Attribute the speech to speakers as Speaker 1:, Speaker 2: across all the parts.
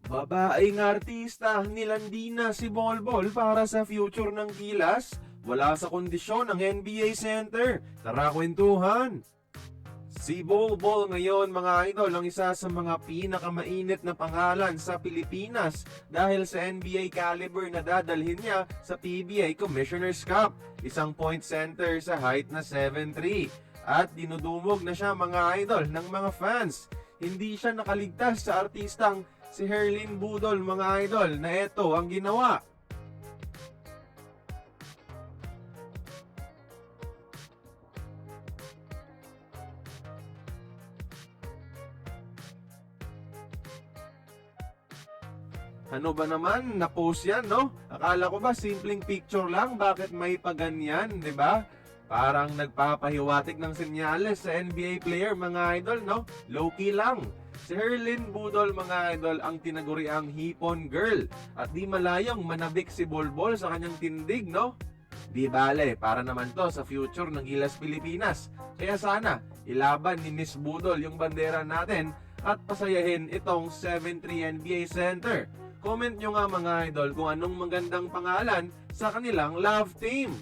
Speaker 1: Babaeng artista nilandi na si Bolbol para sa future ng Gilas. Wala sa kondisyon ng NBA Center. Tara kwentuhan! Si Bolbol ngayon mga idol ang isa sa mga pinakamainit na pangalan sa Pilipinas dahil sa NBA caliber na dadalhin niya sa PBA Commissioner's Cup. Isang point center sa height na 7'3". At dinudumog na siya mga idol ng mga fans. Hindi siya nakaligtas sa artistang si Herlin Budol mga idol na ito ang ginawa. Ano ba naman, na-post yan, no? Akala ko ba simpleng picture lang, bakit may paganyan, di ba? Parang nagpapahiwatig ng senyales sa NBA player, mga idol, no? Low-key lang. Si Herlin Budol, mga idol, ang tinaguriang hipon girl. At di malayong manabik si Bolbol sa kanyang tindig, no? Di bale, para naman to sa future ng Gilas Pilipinas. Kaya sana, ilaban ni Miss Budol yung bandera natin at pasayahin itong 7'3 NBA Center. Comment nyo nga mga idol kung anong magandang pangalan sa kanilang love team.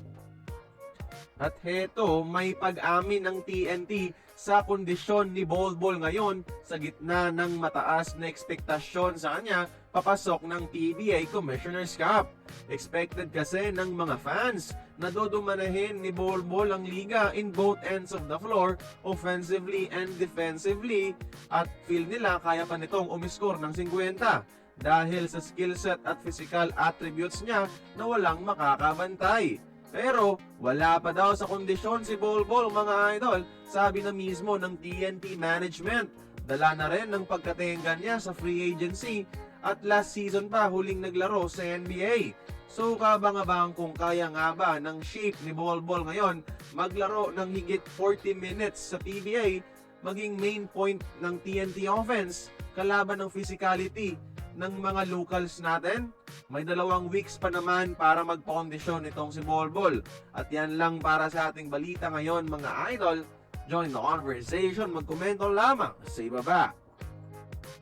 Speaker 1: At heto, may pag-amin ng TNT sa kondisyon ni Bolbol ngayon sa gitna ng mataas na ekspektasyon sa kanya papasok ng PBA Commissioner's Cup. Expected kasi ng mga fans na dodumanahin ni Bolbol ang liga in both ends of the floor, offensively and defensively, at feel nila kaya pa nitong umiskor ng 50 dahil sa skill set at physical attributes niya na walang makakabantay. Pero wala pa daw sa kondisyon si Bolbol mga idol, sabi na mismo ng TNT management. Dala na rin ng pagkatinggan niya sa free agency at last season pa huling naglaro sa NBA. So kabang-abang kung kaya nga ba ng shape ni Bolbol ngayon maglaro ng higit 40 minutes sa PBA, maging main point ng TNT offense kalaban ng physicality ng mga locals natin. May 2 weeks pa naman para magpakondisyon itong si Bolbol. At yan lang para sa ating balita ngayon mga idol. Join the conversation, magkomento lamang sa ibaba.